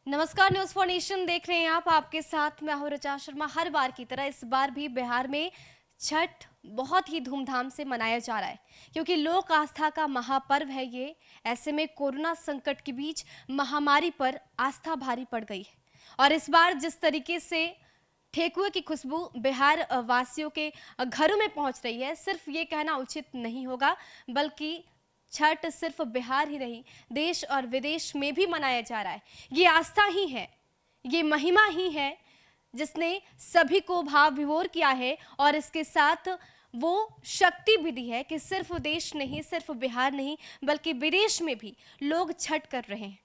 नमस्कार, news for nation देख रहे हैं आप। आपके साथ मैं हूं ऋचा शर्मा। हर बार की तरह इस बार भी बिहार में छठ बहुत ही धूमधाम से मनाया जा रहा है, क्योंकि लोक आस्था का महापर्व है ये। ऐसे में कोरोना संकट के बीच महामारी पर आस्था भारी पड़ गई है। और इस बार जिस तरीके से ठेकुए की खुशबू बिहार वासियों के घरों में पहुंच रही है, सिर्फ ये कहना उचित नहीं होगा, बल्कि छठ सिर्फ बिहार ही नहीं, देश और विदेश में भी मनाया जा रहा है। ये आस्था ही है, ये महिमा ही है, जिसने सभी को भाव विभोर किया है। और इसके साथ वो शक्ति भी दी है कि सिर्फ देश नहीं, सिर्फ बिहार नहीं, बल्कि विदेश में भी लोग छठ कर रहे हैं।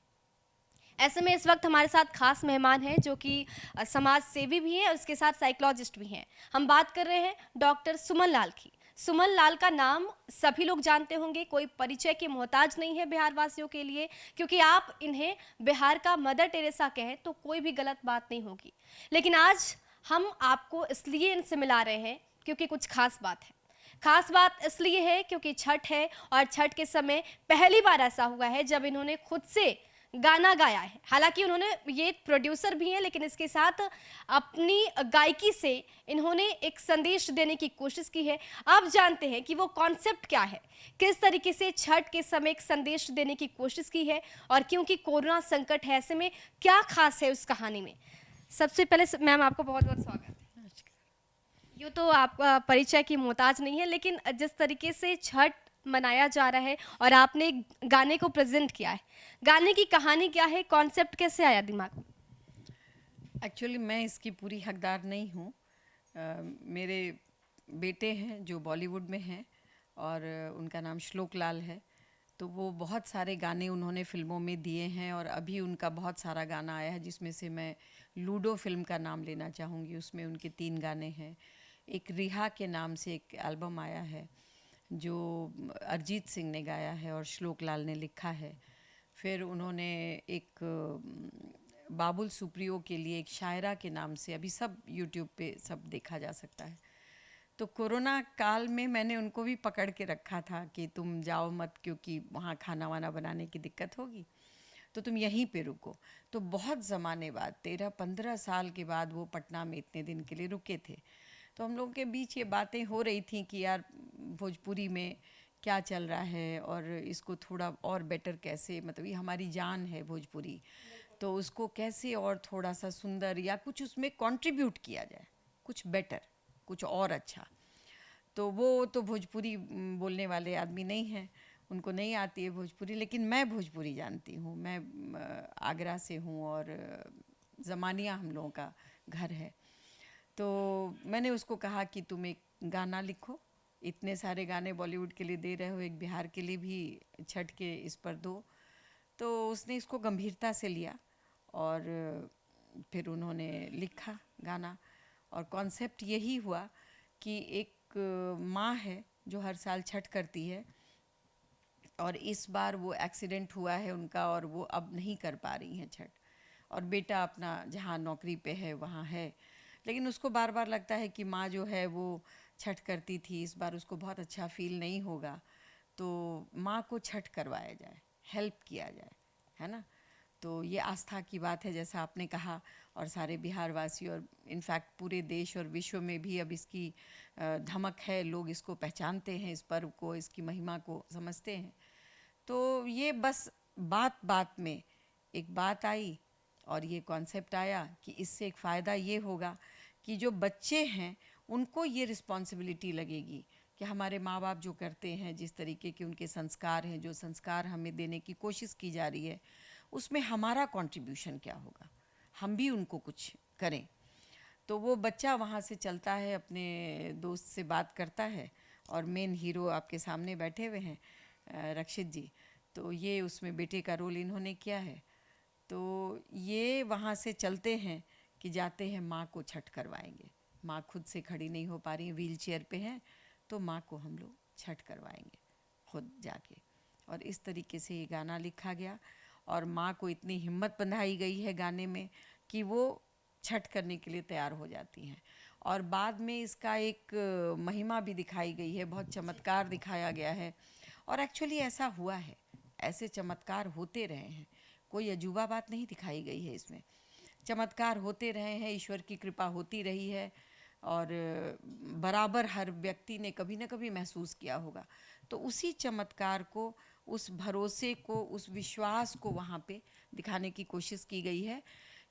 ऐसे में इस वक्त हमारे साथ खास मेहमान हैं, जो कि समाज सेवी भी हैं और उसके साथ साइकोलॉजिस्ट भी हैं। हम बात कर रहे हैं डॉक्टर सुमन लाल की। सुमन लाल का नाम सभी लोग जानते होंगे, कोई परिचय की मोहताज नहीं है बिहार वासियों के लिए, क्योंकि आप इन्हें बिहार का मदर टेरेसा कहें तो कोई भी गलत बात नहीं होगी। लेकिन आज हम आपको इसलिए इनसे मिला रहे हैं क्योंकि कुछ खास बात है। खास बात इसलिए है क्योंकि छठ है, और छठ के समय पहली बार ऐसा हुआ है जब इन्होंने खुद से गाना गाया है। हालांकि उन्होंने, ये प्रोड्यूसर भी हैं, लेकिन इसके साथ अपनी गायकी से इन्होंने एक संदेश देने की कोशिश की है। आप जानते हैं कि वो कॉन्सेप्ट क्या है, किस तरीके से छठ के समय एक संदेश देने की कोशिश की है, और क्योंकि कोरोना संकट है, ऐसे में क्या खास है उस कहानी में। सबसे पहले मैम, आपको बहुत बहुत स्वागत है। यूँ तो आपका परिचय की मोहताज नहीं है, लेकिन जिस तरीके से छठ मनाया जा रहा है और आपने गाने को प्रेजेंट किया है, गाने की कहानी क्या है, कॉन्सेप्ट कैसे आया दिमाग में? एक्चुअली मैं इसकी पूरी हकदार नहीं हूँ। मेरे बेटे हैं जो बॉलीवुड में हैं और उनका नाम श्लोक लाल है। तो वो बहुत सारे गाने उन्होंने फ़िल्मों में दिए हैं और अभी उनका बहुत सारा गाना आया है, जिसमें से मैं लूडो फ़िल्म का नाम लेना चाहूँगी। उसमें उनके 3 गाने हैं। एक रिहा के नाम से एक एल्बम आया है जो अरिजीत सिंह ने गाया है और श्लोक लाल ने लिखा है। फिर उन्होंने एक बाबुल सुप्रियो के लिए एक शायरा के नाम से, अभी सब यूट्यूब पे सब देखा जा सकता है। तो कोरोना काल में मैंने उनको भी पकड़ के रखा था कि तुम जाओ मत, क्योंकि वहाँ खाना वाना बनाने की दिक्कत होगी, तो तुम यहीं पे रुको। तो बहुत ज़माने बाद, 13-15 साल के बाद वो पटना में इतने दिन के लिए रुके थे। तो हम लोगों के बीच ये बातें हो रही थी कि यार भोजपुरी में क्या चल रहा है और इसको थोड़ा और बेटर कैसे, मतलब ये हमारी जान है भोजपुरी, तो उसको कैसे और थोड़ा सा सुंदर या कुछ उसमें कंट्रीब्यूट किया जाए, कुछ बेटर, कुछ और अच्छा। तो वो तो भोजपुरी बोलने वाले आदमी नहीं हैं, उनको नहीं आती है भोजपुरी, लेकिन मैं भोजपुरी जानती हूँ। मैं आगरा से हूँ और ज़मानिया हम लोगों का घर है। तो मैंने उसको कहा कि तुम एक गाना लिखो, इतने सारे गाने बॉलीवुड के लिए दे रहे हो, एक बिहार के लिए भी छठ के इस पर दो। तो उसने इसको गंभीरता से लिया और फिर उन्होंने लिखा गाना। और कॉन्सेप्ट यही हुआ कि एक माँ है जो हर साल छठ करती है, और इस बार वो एक्सीडेंट हुआ है उनका और वो अब नहीं कर पा रही हैं छठ। और बेटा अपना जहाँ नौकरी पे है वहाँ है, लेकिन उसको बार बार लगता है कि माँ जो है वो छठ करती थी, इस बार उसको बहुत अच्छा फील नहीं होगा, तो माँ को छठ करवाया जाए, हेल्प किया जाए, है ना। तो ये आस्था की बात है, जैसा आपने कहा, और सारे बिहार वासी और इनफैक्ट पूरे देश और विश्व में भी अब इसकी धमक है। लोग इसको पहचानते हैं, इस पर्व को, इसकी महिमा को समझते हैं। तो ये बस बात बात में एक बात आई और ये कॉन्सेप्ट आया कि इससे एक फ़ायदा ये होगा कि जो बच्चे हैं उनको ये रिस्पॉन्सिबिलिटी लगेगी कि हमारे माँ बाप जो करते हैं, जिस तरीके के उनके संस्कार हैं, जो संस्कार हमें देने की कोशिश की जा रही है, उसमें हमारा कंट्रीब्यूशन क्या होगा, हम भी उनको कुछ करें। तो वो बच्चा वहाँ से चलता है, अपने दोस्त से बात करता है, और मेन हीरो आपके सामने बैठे हुए हैं रक्षित जी। तो ये उसमें बेटे का रोल इन्होंने किया है। तो ये वहाँ से चलते हैं कि जाते हैं माँ को छठ करवाएंगे। माँ खुद से खड़ी नहीं हो पा रही है, व्हील चेयर पे हैं, तो माँ को हम लोग छठ करवाएंगे खुद जाके। और इस तरीके से ये गाना लिखा गया और माँ को इतनी हिम्मत बंधाई गई है गाने में कि वो छठ करने के लिए तैयार हो जाती हैं। और बाद में इसका एक महिमा भी दिखाई गई है, बहुत चमत्कार दिखाया गया है। और एक्चुअली ऐसा हुआ है, ऐसे चमत्कार होते रहे हैं। कोई अजूबा बात नहीं दिखाई गई है इसमें। चमत्कार होते रहे हैं, ईश्वर की कृपा होती रही है और बराबर हर व्यक्ति ने कभी ना कभी महसूस किया होगा। तो उसी चमत्कार को, उस भरोसे को, उस विश्वास को वहाँ पे दिखाने की कोशिश की गई है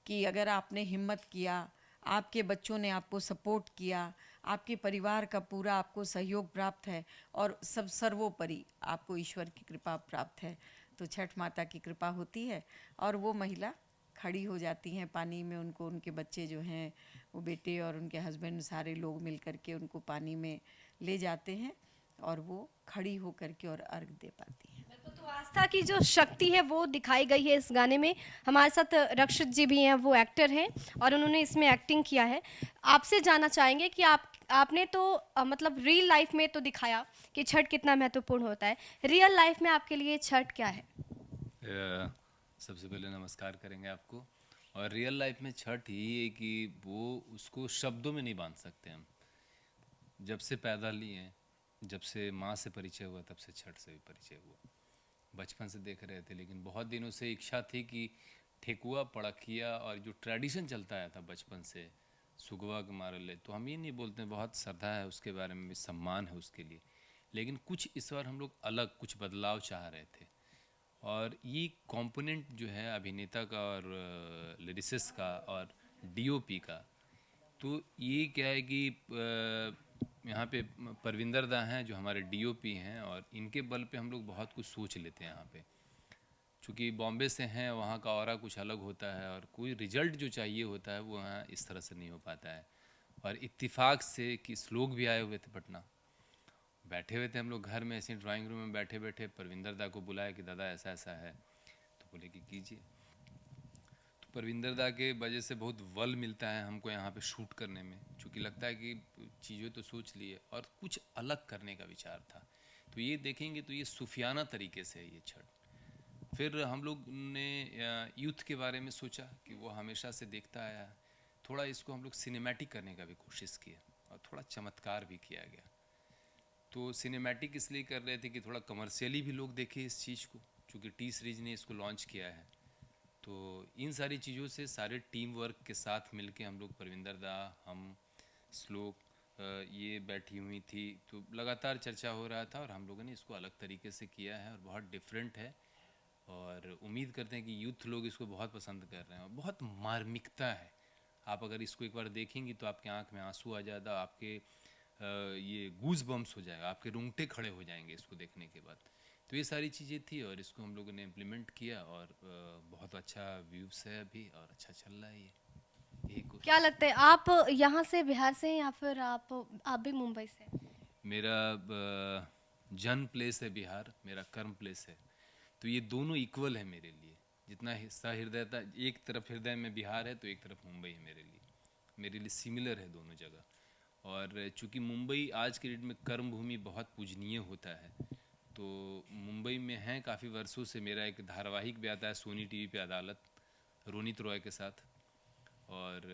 कि अगर आपने हिम्मत किया, आपके बच्चों ने आपको सपोर्ट किया, आपके परिवार का पूरा आपको सहयोग प्राप्त है और सब सर्वोपरि आपको ईश्वर की कृपा प्राप्त है, तो छठ माता की कृपा होती है और वो महिला खड़ी हो जाती हैं पानी में। उनको उनके बच्चे जो हैं, वो बेटे और उनके हस्बैंड, सारे लोग मिल कर के उनको पानी में ले जाते हैं और वो खड़ी हो कर के और अर्घ दे पाती हैं। बिल्कुल, तो आस्था की जो शक्ति है वो दिखाई गई है इस गाने में। हमारे साथ रक्षित जी भी हैं, वो एक्टर हैं और उन्होंने इसमें एक्टिंग किया है। आपसे जानना चाहेंगे कि आपने तो मतलब रियल लाइफ में तो दिखाया कि छठ कितना महत्वपूर्ण होता है। रियल लाइफ में आपके लिए छठ क्या है? सबसे पहले नमस्कार करेंगे आपको। और रियल लाइफ में छठ यही है कि वो उसको शब्दों में नहीं बांध सकते हम। जब से पैदा लिए हैं, जब से माँ से परिचय हुआ, तब से छठ से भी परिचय हुआ। बचपन से देख रहे थे, लेकिन बहुत दिनों से इच्छा थी कि ठेकुआ, पड़किया और जो ट्रेडिशन चलता आया था बचपन से, सुगवा के मारे ले, तो हम ये नहीं बोलते, बहुत श्रद्धा है उसके बारे में भी, सम्मान है उसके लिए, लेकिन कुछ इस बार हम लोग अलग कुछ बदलाव चाह रहे थे। और ये कंपोनेंट जो है अभिनेता का और लिरिसिस्ट का और डीओपी का, तो ये क्या है कि यहाँ पे परविंदर दा हैं जो हमारे डीओपी हैं, और इनके बल पे हम लोग बहुत कुछ सोच लेते हैं यहाँ पे। चूँकि बॉम्बे से हैं, वहाँ का ऑरा कुछ अलग होता है और कोई रिजल्ट जो चाहिए होता है वो यहाँ इस तरह से नहीं हो पाता है। और इत्तेफाक से कि श्लोक भी आए हुए थे पटना, बैठे हुए थे हम लोग घर में ऐसे ड्राइंग रूम में बैठे बैठे, परविंदर दा को बुलाया कि दादा ऐसा ऐसा है, तो बोले कि कीजिए। तो परविंदर दा के वजह से बहुत बल मिलता है हमको यहाँ पे शूट करने में, क्योंकि लगता है कि चीज़ें तो सोच लिए और कुछ अलग करने का विचार था। तो ये देखेंगे तो ये सूफियाना तरीके से है ये छठ। फिर हम लोग ने यूथ के बारे में सोचा कि वो हमेशा से देखता आया है, थोड़ा इसको हम लोग सिनेमैटिक करने का भी कोशिश किया और थोड़ा चमत्कार भी किया गया। तो सिनेमैटिक इसलिए कर रहे थे कि थोड़ा कमर्शियली भी लोग देखें इस चीज़ को, क्योंकि टी सीरीज ने इसको लॉन्च किया है। तो इन सारी चीज़ों से सारे टीम वर्क के साथ मिलके हम लोग, परविंदर दा, हम, श्लोक, ये बैठी हुई थी, तो लगातार चर्चा हो रहा था और हम लोगों ने इसको अलग तरीके से किया है और बहुत डिफरेंट है। और उम्मीद करते हैं कि यूथ लोग इसको बहुत पसंद कर रहे हैं और बहुत मार्मिकता है। आप अगर इसको एक बार देखेंगी तो आपके आंख में आंसू आ जाता, आपके ये गूज बम्स हो जाएगा, आपके रोंगटे खड़े हो जाएंगे इसको देखने के बाद। तो ये सारी चीज़ें थी और इसको हम लोगों ने इम्प्लीमेंट किया और बहुत अच्छा व्यूज़ है अभी और अच्छा चल रहा है ये, यही क्या कोशिश। लगता है आप यहाँ से बिहार से हैं या फिर आप भी मुंबई से हैं? मेरा जन्म प्लेस है बिहार, मेरा कर्म प्लेस है, तो ये दोनों इक्वल है मेरे लिए। जितना हिस्सा हृदयता, एक तरफ हृदय में बिहार है तो एक तरफ मुंबई है मेरे लिए सिमिलर है दोनों जगह। और चूंकि मुंबई आज के डेट में कर्म भूमि बहुत पूजनीय होता है, तो मुंबई में हैं काफ़ी वर्षों से। मेरा एक धारावाहिक भी आता है सोनी टीवी पे, अदालत, रोनित रॉय के साथ। और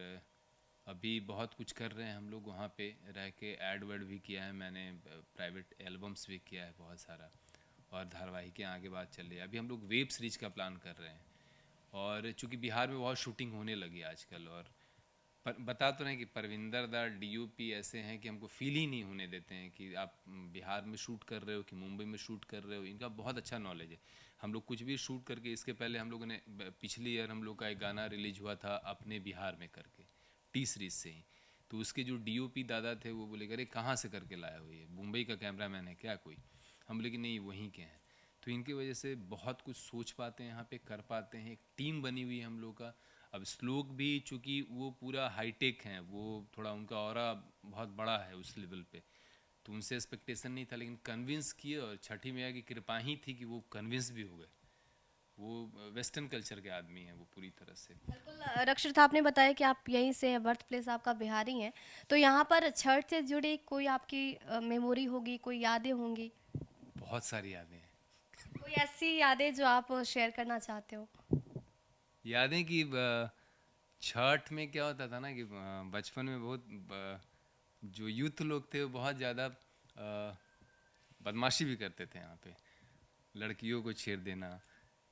अभी बहुत कुछ कर रहे हैं हम लोग वहाँ पे रह के, एड वर्ड भी किया है मैंने, प्राइवेट एल्बम्स भी किया है बहुत सारा, और धारावाहिकें आगे बात चल रही है। अभी हम लोग वेब सीरीज का प्लान कर रहे हैं, और चूँकि बिहार में बहुत शूटिंग होने लगी आजकल, और बता तो रहे हैं कि परविंदर दा डीओपी ऐसे हैं कि हमको फील ही नहीं होने देते हैं कि आप बिहार में शूट कर रहे हो कि मुंबई में शूट कर रहे हो। इनका बहुत अच्छा नॉलेज है। हम लोग कुछ भी शूट करके, इसके पहले हम लोगों ने पिछले ईयर हम लोग का एक गाना रिलीज हुआ था अपने बिहार में करके, टी सीरीज से ही। तो उसके जो डीओपी दादा थे वो बोले, अरे कहाँ से करके लाया हो, ये मुंबई का कैमरा मैन है क्या कोई? हम बोले कि नहीं, वहीं के हैं। तो इनकी वजह से बहुत कुछ सोच पाते हैं, यहाँ पे कर पाते हैं। एक टीम बनी हुई है हम लोग का। अब श्लोक भी चूँकि वो पूरा हाईटेक हैं, वो थोड़ा उनका ऑरा बहुत बड़ा है उस लेवल पे, तो उनसे एक्सपेक्टेशन नहीं था, लेकिन कन्विंस किए और छठी मैया की कृपा ही थी कि वो कन्विंस भी हो गए। वो वेस्टर्न कल्चर के आदमी हैं वो पूरी तरह से। बिल्कुल रक्षित, आपने बताया कि आप यहीं से हैं, बर्थ प्लेस आपका बिहार ही है, तो यहाँ पर छठ से जुड़ी कोई आपकी मेमोरी होगी, कोई यादें होंगी? बहुत सारी यादें हैं। कोई ऐसी यादें जो आप शेयर करना चाहते हो? यादें कि छठ में क्या होता था ना कि बचपन में बहुत जो यूथ लोग थे वो बहुत ज़्यादा बदमाशी भी करते थे यहाँ पे, लड़कियों को छेड़ देना,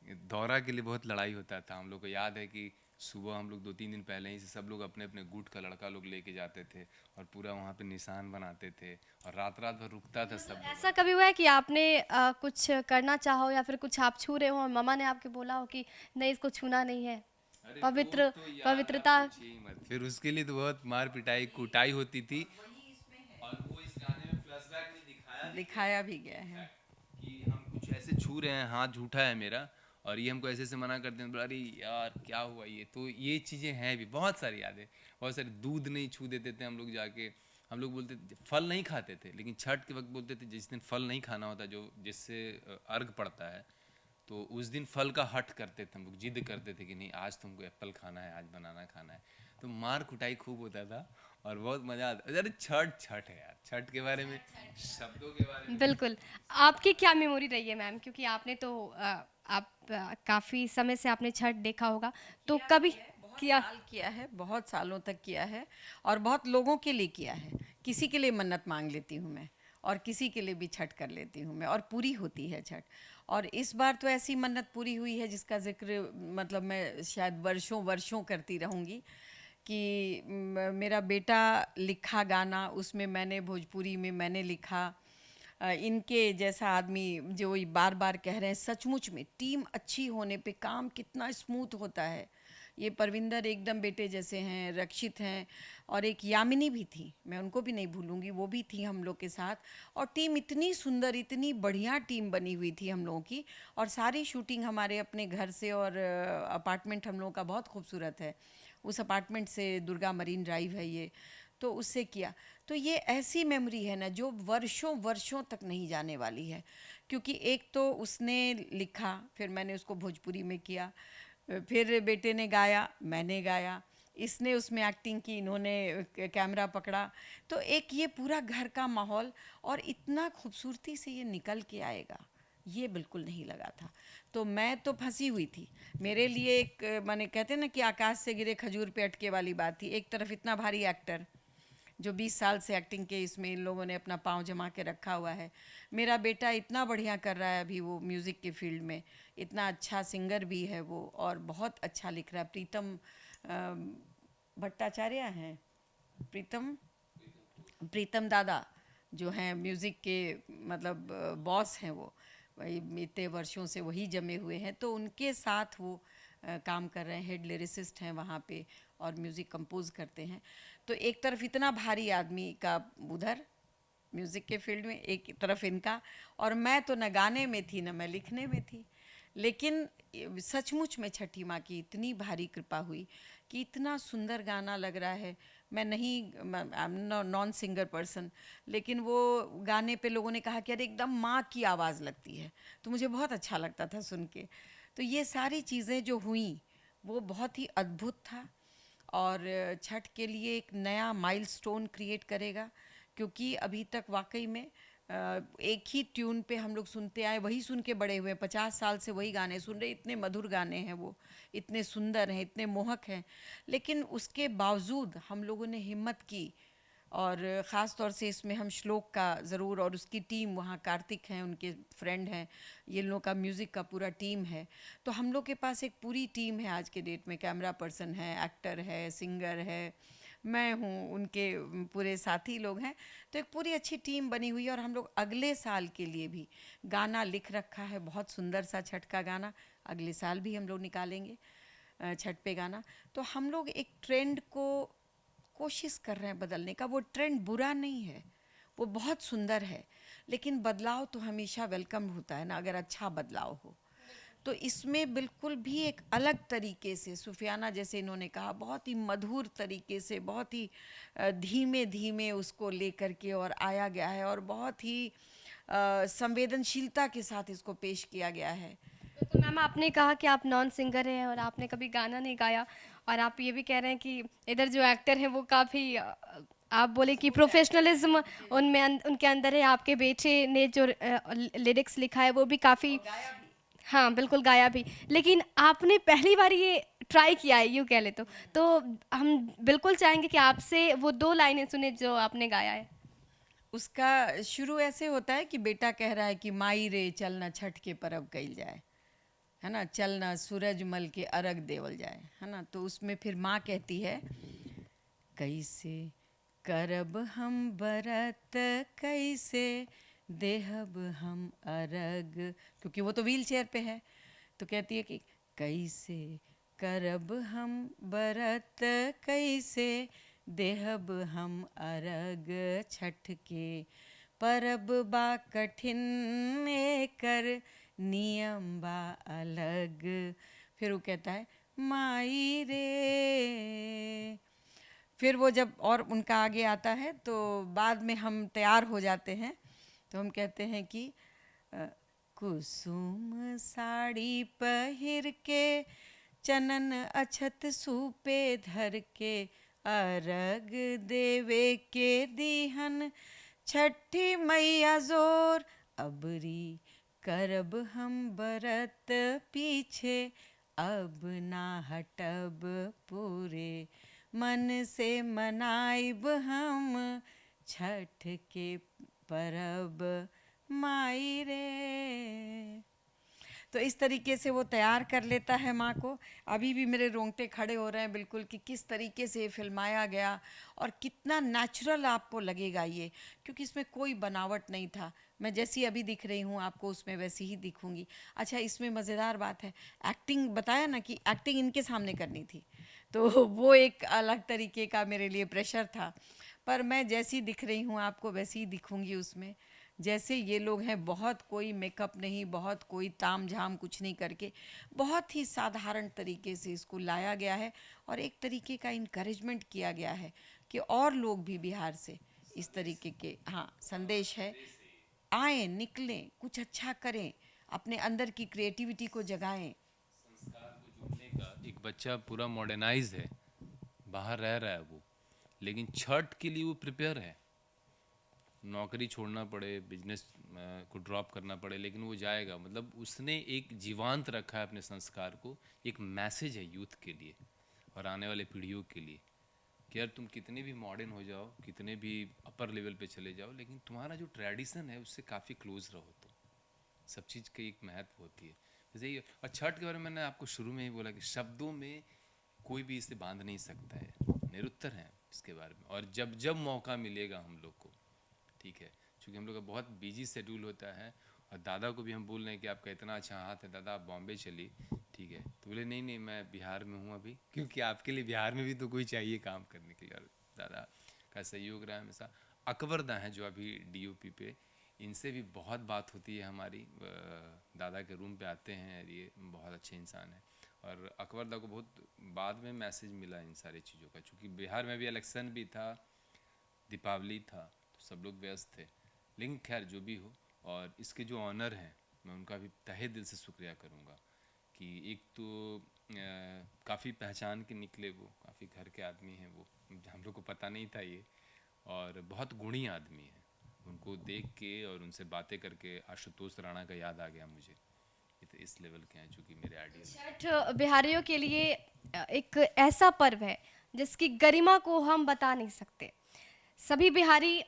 दौरा के लिए बहुत लड़ाई होता था। हम लोग को याद है कि सुबह हम लोग 2-3 दिन पहले ही से सब लोग अपने अपने गुट का लड़का लोग लेके जाते थे और पूरा वहाँ पे निशान बनाते थे और रात रात भर रुकता था सब लोग। ऐसा कभी हुआ है कि आपने कुछ करना चाहा हो या फिर कुछ आप छू रहे हो और मम्मा ने आपके बोला हो कि नहीं इसको छूना नहीं है, अरे वो पवित्र तो यार आप पवित्रता। पूछिए ही मत। फिर उसके लिए तो बहुत मार पिटाई कुटाई होती थी। और वो इस गाने में फ्लैशबैक में दिखाया भी दिखाया भी गया है। कि हम कुछ ऐसे छू रहे हैं, हाथ झूठा है मेरा और ये हमको ऐसे ऐसे मना करते हैं, अरे यार क्या हुआ ये। तो ये चीज़ें हैं भी, बहुत सारी यादें। बहुत सारी दूध नहीं छू देते थे हम लोग जाके। हम लोग बोलते थे फल नहीं खाते थे, लेकिन छठ के वक्त बोलते थे जिस दिन फल नहीं खाना होता, जो जिससे अर्घ पड़ता है, तो उस दिन फल का हट करते थे हम लोग, जिद करते थे कि नहीं आज तुमको एप्पल खाना है, आज बनाना खाना है। तो मार कुटाई खूब होता था और बहुत मजा आता। अरे छठ छठ है यार, छठ के बारे में, शब्दों के बारे में। बिल्कुल। आपकी क्या मेमोरी रही है मैम? क्योंकि आपने तो आप काफ़ी समय से आपने छठ देखा होगा, तो कभी बहुत किया? साल किया है, बहुत सालों तक किया है और बहुत लोगों के लिए किया है। किसी के लिए मन्नत मांग लेती हूँ मैं और किसी के लिए भी छठ कर लेती हूँ मैं और पूरी होती है छठ। और इस बार तो ऐसी मन्नत पूरी हुई है जिसका जिक्र मतलब मैं शायद वर्षों वर्षों करती रहूँगी कि मेरा बेटा लिखा गाना, उसमें मैंने भोजपुरी में मैंने लिखा। इनके जैसा आदमी जो ये बार बार कह रहे हैं, सचमुच में टीम अच्छी होने पे काम कितना स्मूथ होता है। ये परविंदर एकदम बेटे जैसे हैं, रक्षित हैं और एक यामिनी भी थी, मैं उनको भी नहीं भूलूंगी, वो भी थी हम लोग के साथ। और टीम इतनी सुंदर, इतनी बढ़िया टीम बनी हुई थी हम लोगों की। और सारी शूटिंग हमारे अपने घर से और अपार्टमेंट हम लोगों का बहुत खूबसूरत है, उस अपार्टमेंट से, दुर्गा मरीन ड्राइव है ये, तो उससे किया। तो ये ऐसी मेमोरी है ना जो वर्षों वर्षों तक नहीं जाने वाली है। क्योंकि एक तो उसने लिखा, फिर मैंने उसको भोजपुरी में किया, फिर बेटे ने गाया, मैंने गाया, इसने उसमें एक्टिंग की, इन्होंने कैमरा पकड़ा। तो एक ये पूरा घर का माहौल, और इतना खूबसूरती से ये निकल के आएगा ये बिल्कुल नहीं लगा था। तो मैं तो फंसी हुई थी। मेरे लिए एक माने कहते हैं ना कि आकाश से गिरे खजूर पे अटके वाली बात थी। एक तरफ इतना भारी एक्टर जो 20 साल से एक्टिंग के इसमें इन लोगों ने अपना पाँव जमा के रखा हुआ है। मेरा बेटा इतना बढ़िया कर रहा है अभी वो म्यूज़िक के फील्ड में, इतना अच्छा सिंगर भी है वो और बहुत अच्छा लिख रहा है। प्रीतम भट्टाचार्य हैं, प्रीतम प्रीतम दादा जो हैं म्यूज़िक के मतलब बॉस हैं, वो वही इतने वर्षों से वही जमे हुए हैं। तो उनके साथ वो काम कर रहे हैं, हेड लिरिसिस्ट हैं वहाँ पे और म्यूज़िक कंपोज करते हैं। तो एक तरफ इतना भारी आदमी का उधर म्यूज़िक के फील्ड में, एक तरफ इनका, और मैं तो न गाने में थी न मैं लिखने में थी। लेकिन सचमुच में छठी माँ की इतनी भारी कृपा हुई कि इतना सुंदर गाना लग रहा है। मैं नहीं, I am non singer person, लेकिन वो गाने पे लोगों ने कहा कि अरे एकदम माँ की आवाज़ लगती है, तो मुझे बहुत अच्छा लगता था सुन के। तो ये सारी चीज़ें जो हुई वो बहुत ही अद्भुत था और छठ के लिए एक नया माइलस्टोन क्रिएट करेगा। क्योंकि अभी तक वाकई में एक ही ट्यून पे हम लोग सुनते आए, वही सुन के बड़े हुए, 50 साल से वही गाने सुन रहे। इतने मधुर गाने हैं वो, इतने सुंदर हैं, इतने मोहक हैं, लेकिन उसके बावजूद हम लोगों ने हिम्मत की। और ख़ास तौर से इसमें हम श्लोक का ज़रूर, और उसकी टीम, वहाँ कार्तिक हैं, उनके फ्रेंड हैं, ये लोगों का म्यूज़िक का पूरा टीम है। तो हम लोग के पास एक पूरी टीम है आज के डेट में, कैमरा पर्सन है, एक्टर है, सिंगर है, मैं हूँ, उनके पूरे साथी लोग हैं। तो एक पूरी अच्छी टीम बनी हुई है और हम लोग अगले साल के लिए भी गाना लिख रखा है, बहुत सुंदर सा छठ का गाना अगले साल भी हम लोग निकालेंगे छठ पे गाना। तो हम लोग एक ट्रेंड को कोशिश कर रहे हैं बदलने का। वो ट्रेंड बुरा नहीं है, वो बहुत सुंदर है, लेकिन बदलाव तो हमेशा वेलकम होता है ना, अगर अच्छा बदलाव हो। तो इसमें बिल्कुल भी एक अलग तरीके से, सुफियाना जैसे इन्होंने कहा, बहुत ही मधुर तरीके से, बहुत ही धीमे धीमे उसको लेकर के और आया गया है और बहुत ही संवेदनशीलता के साथ इसको पेश किया गया है। तो मैम आपने कहा कि आप नॉन सिंगर हैं और आपने कभी गाना नहीं गाया, और आप ये भी कह रहे हैं कि इधर जो एक्टर हैं वो काफ़ी आप बोले कि प्रोफेशनलिज्म उनमें उनके अंदर है। आपके बेटे ने जो लिरिक्स लिखा है वो भी काफ़ी, हाँ बिल्कुल गाया भी। लेकिन आपने पहली बार ये ट्राई किया है यूँ कह ले तो हम बिल्कुल चाहेंगे कि आपसे वो 2 लाइनें सुने जो आपने गाया है। उसका शुरू ऐसे होता है कि बेटा कह रहा है कि माई रे चलना छठ के परब कइल जाए, है ना, चलना सूरज मल के अर्घ देवल जाए, है ना। तो उसमें फिर माँ कहती है, कैसे करब हम बरत, कैसे देहब हम अर्घ, क्योंकि वो तो व्हील चेयर पे है। तो कहती है कि कैसे करब हम बरत, कैसे देहब हम अर्घ, छठ के परब बा कठिन, एकर नियम बा अलग। फिर वो कहता है माई रे। फिर वो जब और उनका आगे आता है तो बाद में हम तैयार हो जाते हैं, तो हम कहते हैं कि कुसुम साड़ी पहिर के, चनन अछत सूपे धर के, अर्घ देवे के दीहन छठी मैया जोर, अबरी करब हम बरत पीछे, अब ना हटब पूरे मन से मनाइब हम छठ के परब माई रे। तो इस तरीके से वो तैयार कर लेता है माँ को। अभी भी मेरे रोंगटे खड़े हो रहे हैं बिल्कुल कि किस तरीके से फिल्माया गया और कितना नेचुरल आपको लगेगा ये, क्योंकि इसमें कोई बनावट नहीं था। मैं जैसी अभी दिख रही हूँ आपको उसमें वैसी ही दिखूंगी। अच्छा, इसमें मज़ेदार बात है, एक्टिंग बताया ना कि एक्टिंग इनके सामने करनी थी, तो वो एक अलग तरीके का मेरे लिए प्रेशर था। पर मैं जैसी दिख रही हूँ आपको वैसी ही दिखूंगी उसमें, जैसे ये लोग हैं। बहुत कोई मेकअप नहीं, बहुत कोई ताम झाम कुछ नहीं करके बहुत ही साधारण तरीके से इसको लाया गया है और एक तरीके का इनकरेजमेंट किया गया है कि और लोग भी बिहार से इस तरीके के, हाँ, संदेश है, आए, निकलें, कुछ अच्छा करें, अपने अंदर की क्रिएटिविटी को जगाएं। संस्कार को जोड़ने का एक बच्चा पूरा मॉडर्नाइज है, बाहर रह रहा है वो, लेकिन छठ के लिए वो प्रिपेयर है। नौकरी छोड़ना पड़े, बिजनेस को ड्रॉप करना पड़े, लेकिन वो जाएगा। मतलब उसने एक जीवांत रखा है अपने संस्कार को। एक मैसेज है यूथ के लिए और आने वाले पीढ़ियों के लिए कि यार तुम कितने भी मॉडर्न हो जाओ, कितने भी अपर लेवल पे चले जाओ, लेकिन तुम्हारा जो ट्रेडिशन है उससे काफ़ी क्लोज रहो। तो सब चीज़ की एक महत्व होती है। जैसे ये और छठ के बारे में मैंने आपको शुरू में ही बोला कि शब्दों में कोई भी इसे बांध नहीं सकता है, निरुत्तर है इसके बारे में। और जब जब मौका मिलेगा हम लोग को, ठीक है, क्योंकि हम लोग का बहुत बिजी शेड्यूल होता है, और दादा को भी हम बोल रहे हैं कि आपका इतना अच्छा हाथ है दादा, आप बॉम्बे चलिए, ठीक है, तो बोले नहीं नहीं मैं बिहार में हूँ अभी, क्योंकि आपके लिए बिहार में भी तो कोई चाहिए काम करने के लिए। और दादा का सहयोग रहा है हमेशा। अकबरदा हैं जो अभी DOP पे, इनसे भी बहुत बात होती है हमारी। दादा के रूम पे आते हैं, ये बहुत अच्छे इंसान हैं। और अकबरदा को बहुत बाद में मैसेज मिला इन सारी चीज़ों का, क्योंकि बिहार में भी इलेक्शन भी था, दीपावली था, तो सब लोग व्यस्त थे। लेकिन खैर जो भी हो, और इसके जो ऑनर हैं मैं उनका भी तहे दिल से शुक्रिया करूँगा कि एक तो काफ़ी पहचान के निकले, वो काफ़ी घर के आदमी हैं, वो हम लोग को पता नहीं था ये, और बहुत गुणी आदमी हैं। उनको देख के और उनसे बातें करके आशुतोष राणा का याद आ गया मुझे। ये तो इस लेवल के हैं जो कि मेरे आइडियल हैं। छठ बिहारियों के लिए एक ऐसा पर्व है जिसकी गरिमा को हम बता नहीं सकते। सभी बिहारी,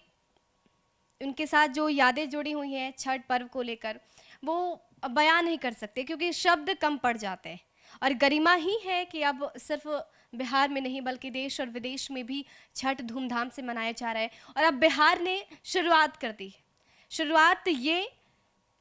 उनके साथ जो यादें जुड़ी हुई हैं छठ पर्व को लेकर, वो बयान नहीं कर सकते क्योंकि शब्द कम पड़ जाते हैं। और गरिमा ही है कि अब सिर्फ बिहार में नहीं बल्कि देश और विदेश में भी छठ धूमधाम से मनाया जा रहा है। और अब बिहार ने शुरुआत कर दी। शुरुआत ये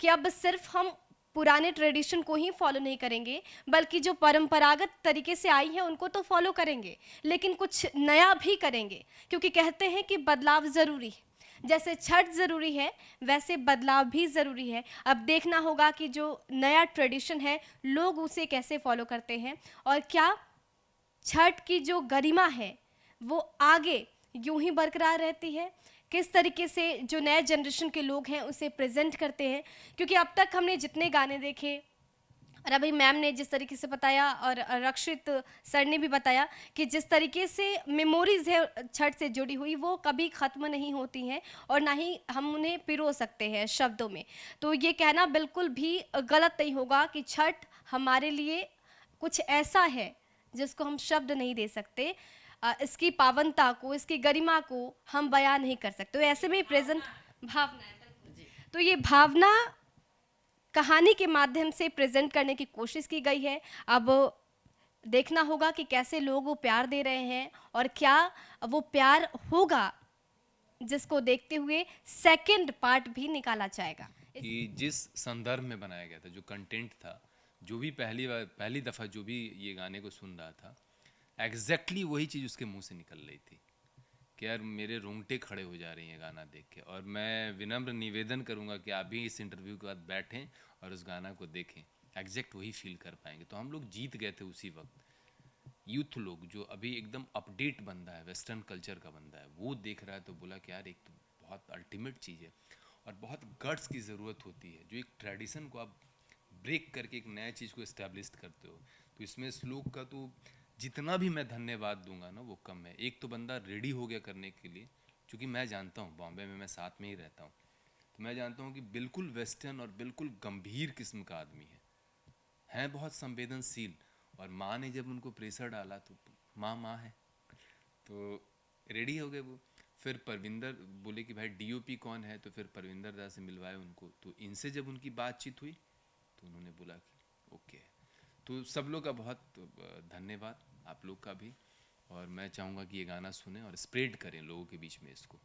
कि अब सिर्फ हम पुराने ट्रेडिशन को ही फॉलो नहीं करेंगे, बल्कि जो परंपरागत तरीके से आई है उनको तो फॉलो करेंगे, लेकिन कुछ नया भी करेंगे, क्योंकि कहते हैं कि बदलाव ज़रूरी है। जैसे छठ ज़रूरी है वैसे बदलाव भी ज़रूरी है। अब देखना होगा कि जो नया ट्रेडिशन है लोग उसे कैसे फॉलो करते हैं, और क्या छठ की जो गरिमा है वो आगे यूं ही बरकरार रहती है, किस तरीके से जो नए जनरेशन के लोग हैं उसे प्रेजेंट करते हैं। क्योंकि अब तक हमने जितने गाने देखे, और अभी मैम ने जिस तरीके से बताया और रक्षित सर ने भी बताया कि जिस तरीके से मेमोरीज है छठ से जुड़ी हुई वो कभी ख़त्म नहीं होती हैं और ना ही हम उन्हें पिरो सकते हैं शब्दों में। तो ये कहना बिल्कुल भी गलत नहीं होगा कि छठ हमारे लिए कुछ ऐसा है जिसको हम शब्द नहीं दे सकते। इसकी पावनता को, इसकी गरिमा को हम बयान नहीं कर सकते। तो ऐसे में प्रेजेंट भावना है। तो ये भावना कहानी के माध्यम से प्रेजेंट करने की कोशिश की गई है। अब देखना होगा कि कैसे लोग वो प्यार दे रहे हैं और क्या वो प्यार होगा जिसको देखते हुए सेकंड पार्ट भी निकाला जाएगा। कि जिस संदर्भ में बनाया गया था, जो कंटेंट था, जो भी पहली दफ़ा जो भी ये गाने को सुन रहा था, एग्जैक्टली वही चीज़ उसके मुंह से निकल रही थी कि यार मेरे रोंगटे खड़े हो जा रही हैं गाना देख के। और मैं विनम्र निवेदन करूंगा कि आप भी इस इंटरव्यू के बाद बैठें और उस गाना को देखें, एग्जैक्ट वही फील कर पाएंगे। तो हम लोग जीत गए थे उसी वक्त। यूथ लोग जो अभी एकदम अपडेट बंदा है, वेस्टर्न कल्चर का बंदा है, वो देख रहा है तो बोला कि यार एक तो बहुत अल्टीमेट चीज़ है और बहुत गट्स की ज़रूरत होती है। जो एक ट्रेडिशन को आप ब्रेक करके एक नया चीज़ को इस्टेब्लिश करते हो, तो इसमें श्लोक का तो जितना भी मैं धन्यवाद दूंगा ना वो कम है। एक तो बंदा रेडी हो गया करने के लिए, क्योंकि मैं जानता हूँ बॉम्बे में मैं साथ में ही रहता हूँ, तो मैं जानता हूँ कि बिल्कुल वेस्टर्न और बिल्कुल गंभीर किस्म का आदमी है बहुत संवेदनशील। और माँ ने जब उनको प्रेशर डाला तो माँ माँ है, तो रेडी हो गए वो। फिर परविंदर बोले कि भाई डीओपी कौन है, तो फिर परविंदर दा से मिलवाए उनको। तो इनसे जब उनकी बातचीत हुई तो उन्होंने बोला कि ओके। तो सब लोग का बहुत धन्यवाद, आप लोग का भी। और मैं चाहूँगा कि ये गाना सुने और स्प्रेड करें लोगों के बीच में इसको।